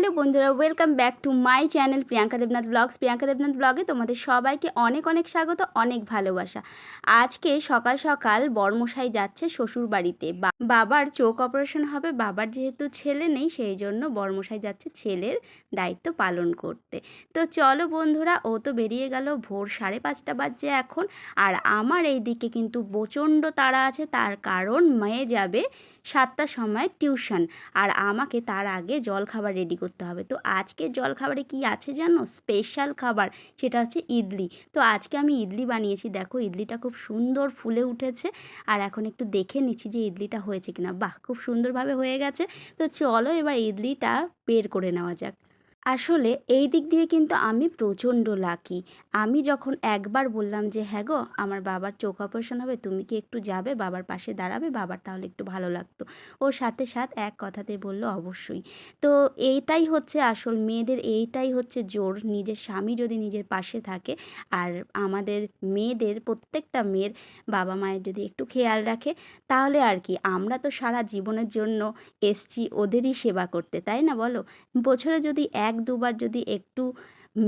Hello বন্ধুরা, welcome back to my channel Priyanka Debnath blogs. Priyanka Debnath ব্লগে তোমাদের সবাইকে অনেক অনেক স্বাগত, অনেক ভালোবাসা। আজকে সকাল সকাল বরমশাই যাচ্ছে শ্বশুর বাড়িতে। বাবার চোখ অপারেশন হবে। বাবার যেহেতু ছেলে নেই, সেই জন্য বরমশাই যাচ্ছে ছেলের দায়িত্ব পালন করতে। তো চলো বন্ধুরা, ও তো বেরিয়ে গেল, ভোর 5:30 বাজছে এখন। আর আমার এই দিকে কিন্তু প্রচণ্ড তাড়া আছে, তার কারণ মেয়ে যাবে 7টার সময় টিউশন, আর আমাকে তার আগে জলখাবার রেডি করতে হবে। তো আজকে জলখাবারে কি আছে জানো? স্পেশাল খাবার, সেটা হচ্ছে ইডলি। তো আজকে আমি ইডলি বানিয়েছি। দেখো ইডলিটা খুব সুন্দর ফুলে উঠেছে, আর এখন একটু দেখে নিচ্ছি যে ইডলিটা হয়েছে কিনা। বাহ, খুব সুন্দরভাবে হয়ে গেছে। তো চলো এবার ইডলিটা বের করে নেওয়া যাক। আসলে এই দিক দিয়ে কিন্তু আমি প্রচণ্ড লাকি। আমি যখন একবার বললাম যে হ্যাঁ গো, আমার বাবার চোখ অপারেশন হবে, তুমি কি একটু যাবে, বাবার পাশে দাঁড়াবে, বাবার তাহলে একটু ভালো লাগতো। ওর সাথে এক কথাতেই বললো অবশ্যই। তো এইটাই হচ্ছে আসল মেয়েদের, এইটাই হচ্ছে জোর। নিজের স্বামী যদি নিজের পাশে থাকে, আর আমাদের মেয়েদের, প্রত্যেকটা মেয়ের বাবা মায়ের যদি একটু খেয়াল রাখে, তাহলে আর কি, আমরা তো সারা জীবনের জন্য এসছি ওদেরই সেবা করতে, তাই না বলো? বছরে যদি 1-2বার যদি একটু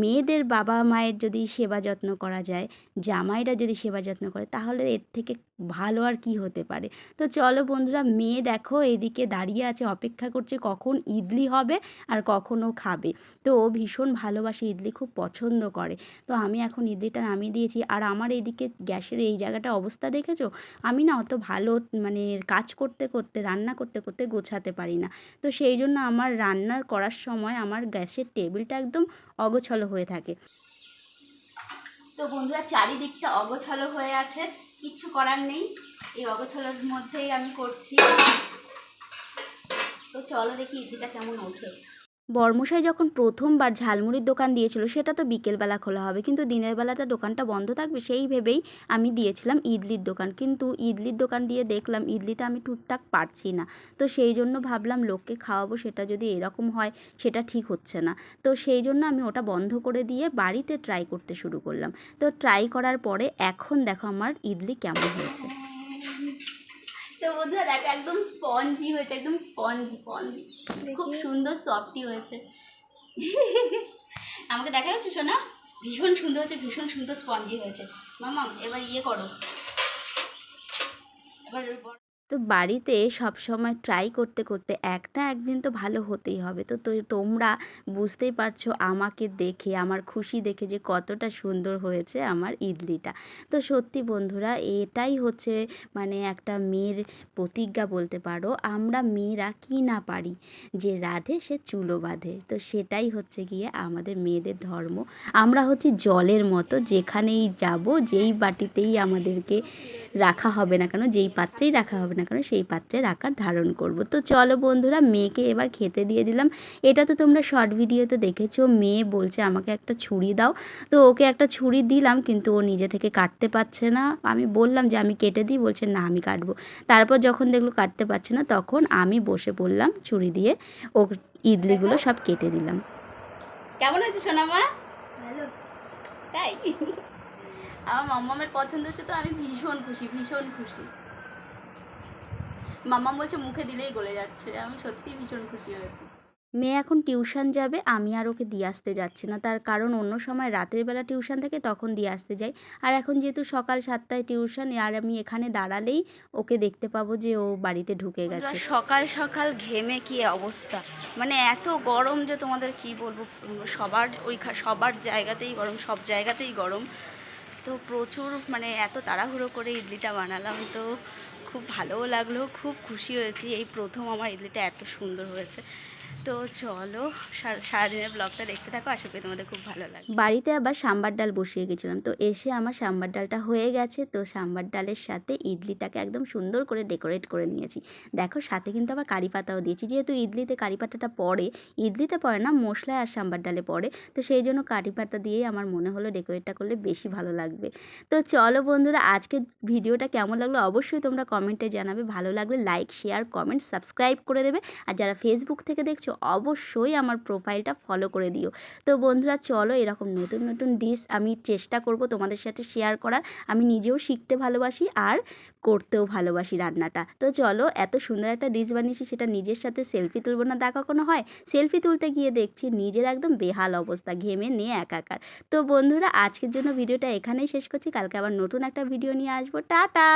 মেয়েদের বাবা মায়ের যদি সেবা যত্ন করা যায়, জামাইরা যদি সেবা যত্ন করে, তাহলে এর থেকে ভালো আর কি হতে পারে। তো চলো বন্ধুরা, মেয়ে দেখো এদিকে দাঁড়িয়ে আছে, অপেক্ষা করছে কখন ইডলি হবে আর কখন ও খাবে। তো ও ভীষণ ভালোবাসে ইডলি, খুব পছন্দ করে। তো আমি এখন ইডলিটা নামিয়ে দিয়েছি। আর আমার এইদিকে গ্যাসের এই জায়গাটা অবস্থা দেখেছো? আমি না অত ভালো মানে কাজ করতে করতে, রান্না করতে করতে গোছাতে পারি না। তো সেই জন্য আমার রান্নার করার সময় আমার গ্যাসের টেবিলটা একদম অগোছালো হয়ে থাকে। তো বন্ধুরা, চারিদিকটা অগোছালো হয়ে আছে, কিচ্ছু করার নেই, এই অগোছালোর মধ্যেই আমি করছি। তো চলো দেখি ইডলিটা কেমন ওঠে। বর্মশাই যখন প্রথমবার ঝালমুড়ির দোকান দিয়েছিল, সেটা তো বিকেলবেলা খোলা হবে, কিন্তু দিনের বেলাটা দোকানটা বন্ধ থাকবে, সেই ভেবেই আমি দিয়েছিলাম ইডলির দোকান। কিন্তু ইডলির দোকান দিয়ে দেখলাম ইডলিটা আমি টুকটাক পারছি না। তো সেই জন্য ভাবলাম লোককে খাওয়াবো, সেটা যদি এরকম হয়, সেটা ঠিক হচ্ছে না। তো সেই জন্য আমি ওটা বন্ধ করে দিয়ে বাড়িতে ট্রাই করতে শুরু করলাম। তো ট্রাই করার পরে এখন দেখো আমার ইডলি কেমন হয়েছে। তো বন্ধুরা দেখো, একদম স্পঞ্জি হয়েছে, একদম স্পঞ্জি, খুব সুন্দর সফটি হয়েছে। আমাকে দেখা যাচ্ছে শোনা? ভীষণ সুন্দর হয়েছে, ভীষণ সুন্দর স্পঞ্জি হয়েছে। মামা এবার করো, এবার। তো বাড়িতে সব সময় ট্রাই করতে করতে একটা একদিন তো ভালো হতেই হবে। তো তোমরা বুঝতেই পারছো আমাকে দেখে, আমার খুশি দেখে, যে কতটা সুন্দর হয়েছে আমার ইডলিটা। তো সত্যি বন্ধুরা, এটাই হচ্ছে মানে একটা মেয়ের প্রতিজ্ঞা বলতে পারো। আমরা মেয়েরা কি না পারি, যে রাধে সে চুলো বাঁধে। তো সেটাই হচ্ছে গিয়ে আমাদের মেয়েদের ধর্ম। আমরা হচ্ছে জলের মতো, যেখানেই যাব, যেই বাটিতেই আমাদেরকে রাখা হবে না কেন, যেই পাত্রেই রাখা হবে না কেন, সেই পাত্রের আকার ধারণ করব। তো চলো বন্ধুরা, মেয়েকে এবার খেতে দিয়ে দিলাম। এটা তো তোমরা শর্ট ভিডিওতে দেখেছো, মেয়ে বলছে আমাকে একটা ছুরি দাও। তো ওকে একটা ছুরি দিলাম, কিন্তু ও নিজে থেকে কাটতে পারছে না। আমি বললাম যে আমি কেটে দিই, বলছে না আমি কাটবো। তারপর যখন দেখলো কাটতে পারছে না, তখন আমি বসে পড়লাম, ছুরি দিয়ে ও ইডলিগুলো সব কেটে দিলাম। কেমন হয়েছে সোনামা? ভালো। তাই? আমার মাম্মামের পছন্দ হচ্ছে, তো আমি ভীষণ খুশি, ভীষণ খুশি। মাম্মাম বলছে মুখে দিলেই গলে যাচ্ছে। আমি সত্যিই ভীষণ খুশি হয়েছি। মেয়ে এখন টিউশন যাবে, আমি আর ওকে দিয়ে আসতে যাচ্ছি না। তার কারণ অন্য সময় রাতের বেলা টিউশন থাকে, তখন দিয়ে আসতে যাই। আর এখন যেহেতু সকাল 7টায় টিউশন, আর আমি এখানে দাঁড়ালেই ওকে দেখতে পাবো যে ও বাড়িতে ঢুকে গেছে। সকাল সকাল ঘেমে কি অবস্থা, মানে এত গরম যে তোমাদের কি বলবো। সবার জায়গাতেই গরম, সব জায়গাতেই গরম। তো প্রচুর মানে এত তাড়াহুড়ো করে ইডলিটা বানালাম, তো খুব ভালোও লাগলো, খুব খুশি হয়েছি। এই প্রথম আমার ইডলিটা এত সুন্দর হয়েছে। তো চলো সারাদিনের ব্লগটা দেখতে থাকো, আশা করি তোমাদের খুব ভালো লাগে। বাড়িতে আবার সাম্বার ডাল বসিয়ে গেছিলাম, তো এসে আমার সাম্বার ডালটা হয়ে গেছে। তো সাম্বার ডালের সাথে ইডলিটাকে একদম সুন্দর করে ডেকোরেট করে নিয়েছি। দেখো সাথে কিন্তু আবার কারি পাতাও দিয়েছি, যেহেতু ইডলিতে কারি পাতাটা পড়ে, ইডলিতে পড়ে না, মশলায় আর সাম্বার ডালে পড়ে। তো সেই জন্য কারি পাতা দিয়েই আমার মনে হলো ডেকোরেটটা করলে বেশি ভালো লাগবে। তো চলো বন্ধুরা, আজকে ভিডিওটা কেমন লাগলো অবশ্যই তোমরা কমেন্টে জানাবে। ভালো লাগলে লাইক, শেয়ার, কমেন্ট, সাবস্ক্রাইব করে দেবে। আর যারা ফেসবুক থেকে দেখছো অবশ্যই আমার প্রোফাইলটা ফলো করে দিও। তো বন্ধুরা চলো এরকম নতুন নতুন ডিশ আমি চেষ্টা করব তোমাদের সাথে শেয়ার করার। আমি নিজেও শিখতে ভালোবাসি আর করতেও ভালোবাসি রান্নাটা। তো চলো এত সুন্দর একটা ডিশ বানিয়েছি, সেটা নিজের সাথে সেলফি তুলব না তা কখনো হয়? সেলফি তুলতে গিয়ে দেখছি নিজের একদম বেহাল অবস্থা, ঘেমে নিয়ে একাকার। তো বন্ধুরা আজকের জন্য ভিডিওটা এখানেই শেষ করছি, কালকে আবার নতুন একটা ভিডিও নিয়ে আসবো। টাটা।